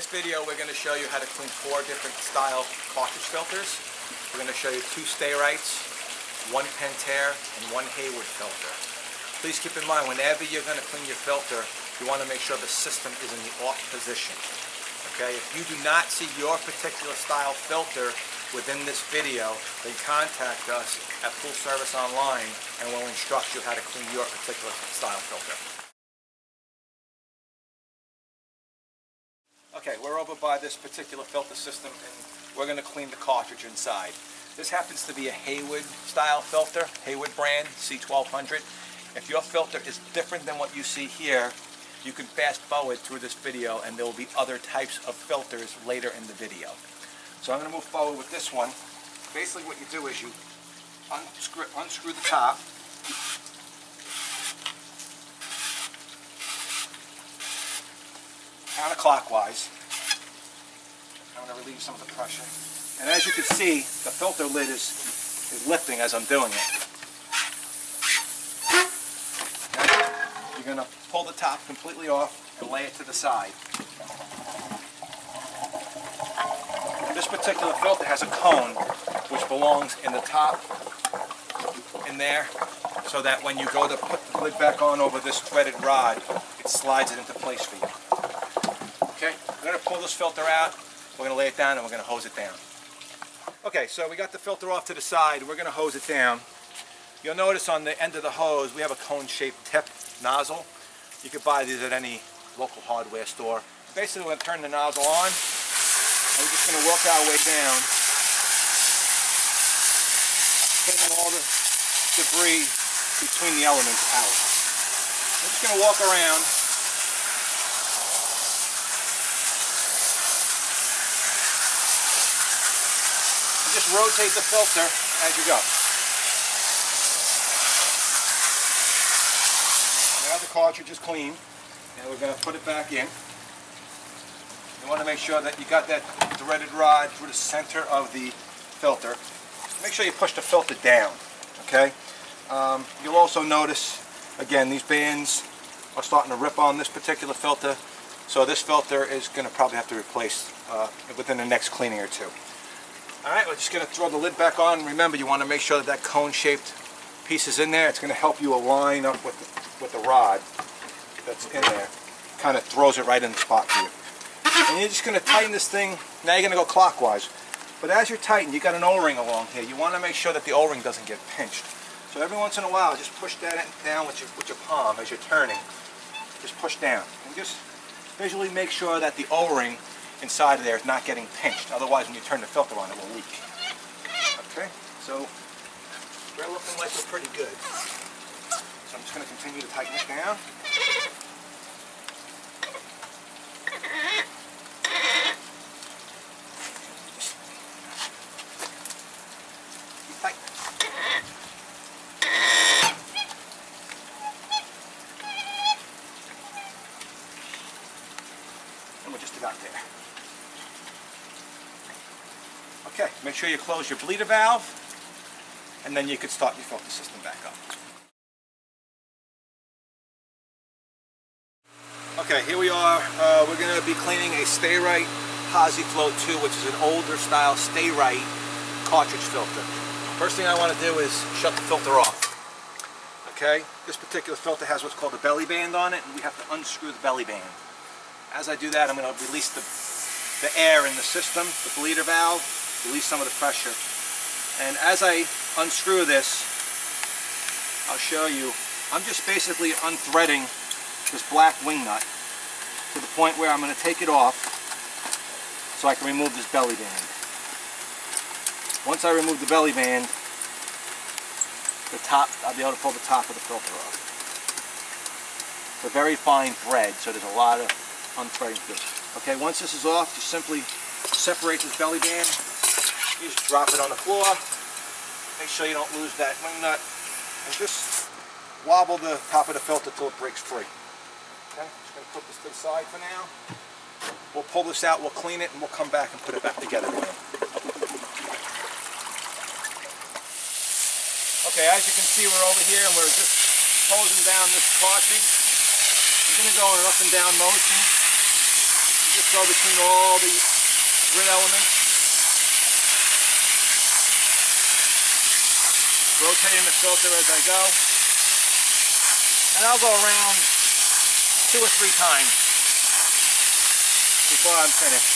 this video, we're going to show you how to clean 4 different style cartridge filters. We're going to show you 2 Sta-Rites, 1 Pentair, and 1 Hayward filter. Please keep in mind, whenever you're going to clean your filter, you want to make sure the system is in the off position. Okay? If you do not see your particular style filter within this video, then contact us at Pool Service Online and we'll instruct you how to clean your particular style filter. Okay, we're over by this particular filter system and we're going to clean the cartridge inside. This happens to be a Hayward style filter, Hayward brand, C1200. If your filter is different than what you see here, you can fast forward through this video and there will be other types of filters later in the video. So I'm going to move forward with this one. Basically what you do is you unscrew the top. Counterclockwise. I'm going to relieve some of the pressure. And as you can see, the filter lid is lifting as I'm doing it. Now, you're going to pull the top completely off and lay it to the side. This particular filter has a cone which belongs in the top, in there, so that when you go to put the lid back on over this threaded rod, it slides it into place for you. Okay, we're going to pull this filter out, we're going to lay it down, and we're going to hose it down. Okay, so we got the filter off to the side, we're going to hose it down. You'll notice on the end of the hose we have a cone-shaped tip nozzle. You can buy these at any local hardware store. Basically we're going to turn the nozzle on, and we're just going to work our way down, getting all the debris between the elements out. We're just going to walk around. Just rotate the filter as you go. Now the cartridge is clean, and we're going to put it back in. You want to make sure that you got that threaded rod through the center of the filter. Make sure you push the filter down, okay? You'll also notice, again, these bands are starting to rip on this particular filter, so this filter is going to probably have to replace within the next cleaning or two. Alright, we're just going to throw the lid back on. Remember, you want to make sure that that cone-shaped piece is in there. It's going to help you align up with the rod that's in there. Kind of throws it right in the spot for you. And you're just going to tighten this thing. Now you're going to go clockwise. But as you're tightening, you got an O-ring along here. You want to make sure that the O-ring doesn't get pinched. So every once in a while, just push that down with your palm as you're turning. Just push down. And just visually make sure that the O-ring inside of there is not getting pinched. Otherwise, when you turn the filter on, it will leak. Okay, so we're looking like we're pretty good. So I'm just going to continue to tighten this down. Keep tight. And we're just about there. Okay, make sure you close your bleeder valve, and then you can start your filter system back up. Okay, here we are. We're going to be cleaning a Sta-Rite Posi-Flo 2, which is an older style Sta-Rite cartridge filter. First thing I want to do is shut the filter off. Okay, this particular filter has what's called a belly band on it, and we have to unscrew the belly band. As I do that, I'm going to release the air in the system, the bleeder valve, release some of the pressure. And as I unscrew this, I'll show you, I'm just basically unthreading this black wing nut to the point where I'm going to take it off so I can remove this belly band. Once I remove the belly band, I'll be able to pull the top of the filter off. It's a very fine thread, so there's a lot of unthreading to it. Okay, once this is off, just simply separate this belly band. You just drop it on the floor. Make sure you don't lose that wing nut. And just wobble the top of the filter till it breaks free. Okay, just going to put this to the side for now. We'll pull this out, we'll clean it, and we'll come back and put it back together again. Okay, as you can see, we're over here and we're just hosing down this cartridge. We're going to go in an up and down motion. just go between all the grid elements, rotating the filter as I go, and I'll go around 2 or 3 times before I'm finished.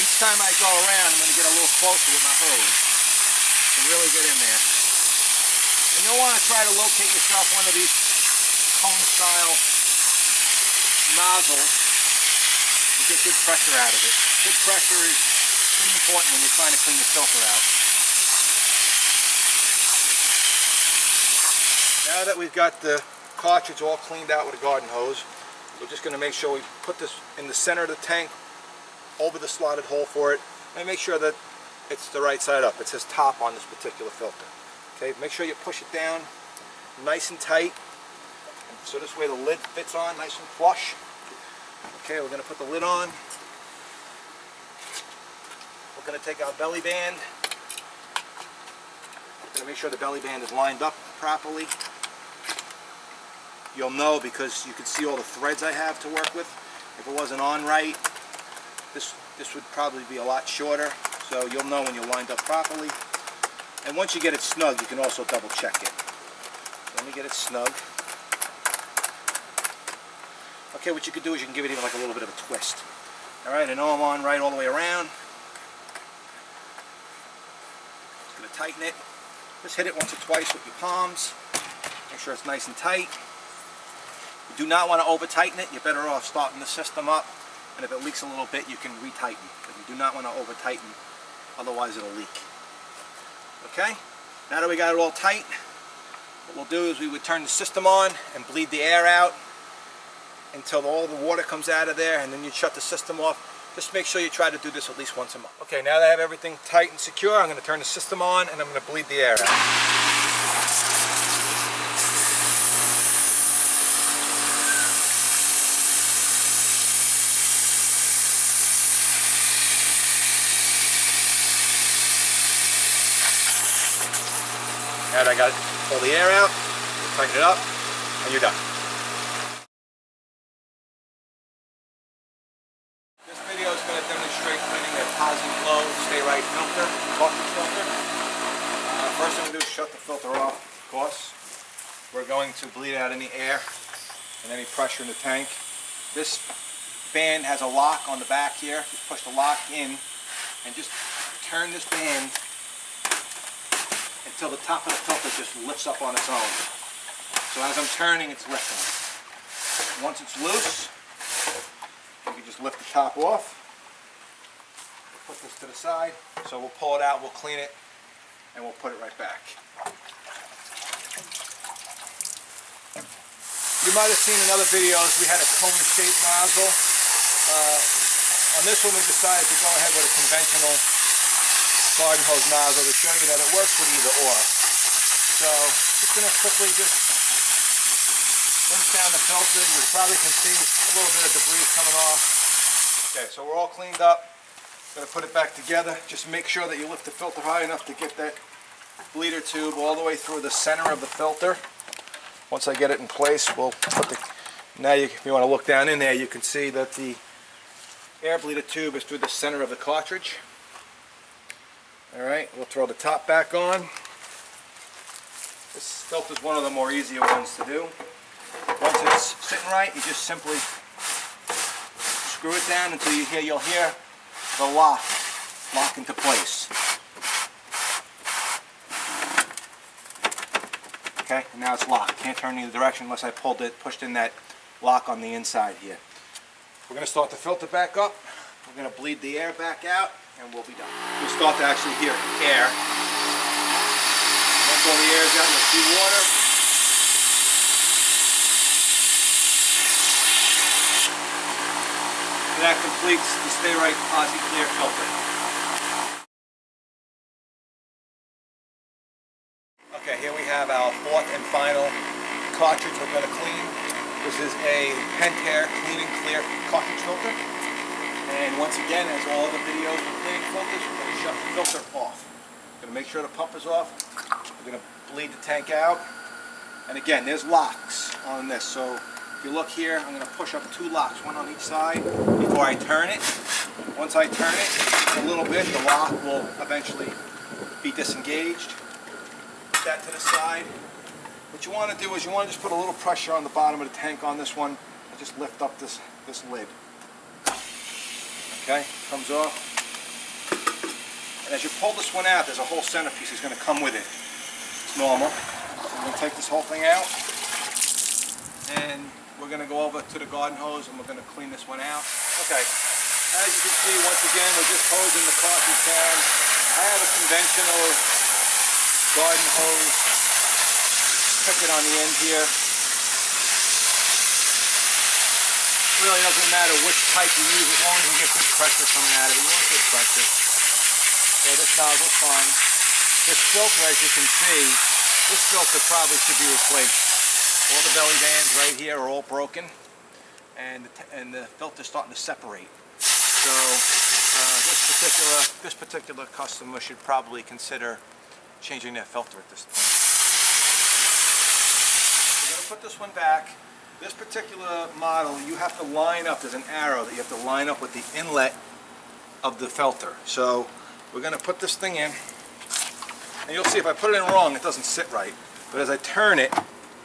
Each time I go around, I'm going to get a little closer with my hose to really get in there. And you'll want to try to locate yourself one of these cone-style nozzles and get good pressure out of it. Good pressure is pretty important when you're trying to clean the filter out. Now that we've got the cartridge all cleaned out with a garden hose, we're just going to make sure we put this in the center of the tank, over the slotted hole for it, and make sure that it's the right side up. It says top on this particular filter. Okay, make sure you push it down nice and tight, so this way the lid fits on nice and flush. Okay, we're going to put the lid on. We're going to take our belly band. We're going to make sure the belly band is lined up properly. You'll know because you can see all the threads I have to work with. If it wasn't on right, this would probably be a lot shorter, so you'll know when you're lined up properly. And once you get it snug, you can also double check it. So let me get it snug. Okay, what you can do is you can give it even like a little bit of a twist. Alright, I know I'm on right all the way around. Just going to tighten it. Just hit it once or twice with your palms. Make sure it's nice and tight. You do not want to over tighten it. You're better off starting the system up. And if it leaks a little bit, you can retighten. But you do not want to over tighten, otherwise it'll leak. Okay? Now that we got it all tight, what we'll do is we would turn the system on and bleed the air out until all the water comes out of there, and then you shut the system off. Just make sure you try to do this at least once a month. Okay, now that I have everything tight and secure, I'm going to turn the system on and I'm going to bleed the air out. Now that I got all the air out, tighten it up, and you're done. This video is going to demonstrate cleaning a Posi-Flo Sta-Rite filter, cartridge filter. First thing we do is shut the filter off, of course. We're going to bleed out any air and any pressure in the tank. This band has a lock on the back here. Just push the lock in and just turn this band until the top of the filter just lifts up on its own. So as I'm turning, it's lifting. Once it's loose, you can just lift the top off. Put this to the side. So we'll pull it out, we'll clean it, and we'll put it right back. You might have seen in other videos we had a cone-shaped nozzle. On this one we decided to go ahead with a conventional garden hose nozzle to show you that it works with either or. So just going to quickly just rinse down the filter. You probably can see a little bit of debris coming off. Okay, so we're all cleaned up. Going to put it back together. Just make sure that you lift the filter high enough to get that bleeder tube all the way through the center of the filter. Once I get it in place, we'll put the... Now if you want to look down in there, you can see that the air bleeder tube is through the center of the cartridge. Alright, we'll throw the top back on. This filter is one of the more easier ones to do. Once it's sitting right, you just simply screw it down until you'll hear the lock into place. Okay, and now it's locked. Can't turn either direction unless I pushed in that lock on the inside here. We're going to start the filter back up. We're going to bleed the air back out, and we'll be done. You'll start to actually hear air. Once all the air is out, you'll see water. And that completes the Sta-Rite Posi-Clear filter. Okay, here we have our fourth and final cartridge we're going to clean. This is a Pentair Clean and Clear cartridge filter. And once again, as all the videos with cleaning filters, we're going to shut the filter off. We're going to make sure the pump is off. We're going to bleed the tank out. And again, there's locks on this, so If you look here, I'm going to push up 2 locks, one on each side, before I turn it. Once I turn it a little bit, the lock will eventually be disengaged. Put that to the side. What you want to do is you want to just put a little pressure on the bottom of the tank on this one and just lift up this lid. Okay, comes off. And as you pull this one out, there's a whole centerpiece that's going to come with it. It's normal. So I'm going to take this whole thing out, and we're going to go over to the garden hose and we're going to clean this one out. Okay, as you can see, once again, we're just hosing the cartridge down. I have a conventional garden hose. Pick it on the end here. Really doesn't matter which type you use as long as you get good pressure coming out of it. You want good pressure. So this nozzle's fine. This filter, as you can see, this filter probably should be replaced. All the belly bands right here are all broken, and the filter's starting to separate. So this particular customer should probably consider changing their filter at this point. We're going to put this one back. This particular model, you have to line up. There's an arrow that you have to line up with the inlet of the filter. So we're going to put this thing in, and you'll see if I put it in wrong, it doesn't sit right. But as I turn it,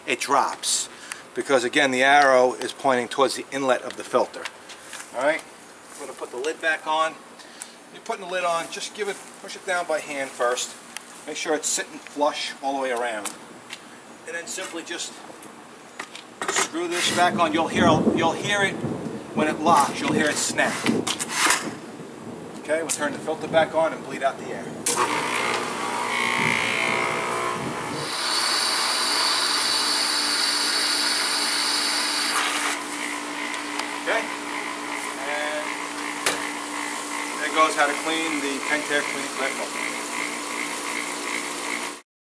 it drops, because again the arrow is pointing towards the inlet of the filter. Alright, I'm going to put the lid back on. You're putting the lid on, just push it down by hand first. Make sure it's sitting flush all the way around. And then simply just screw this back on. You'll hear it when it locks, you'll hear it snap. Okay, we'll turn the filter back on and bleed out the air. Okay, and there goes how to clean the Pentair Clean Clear filter.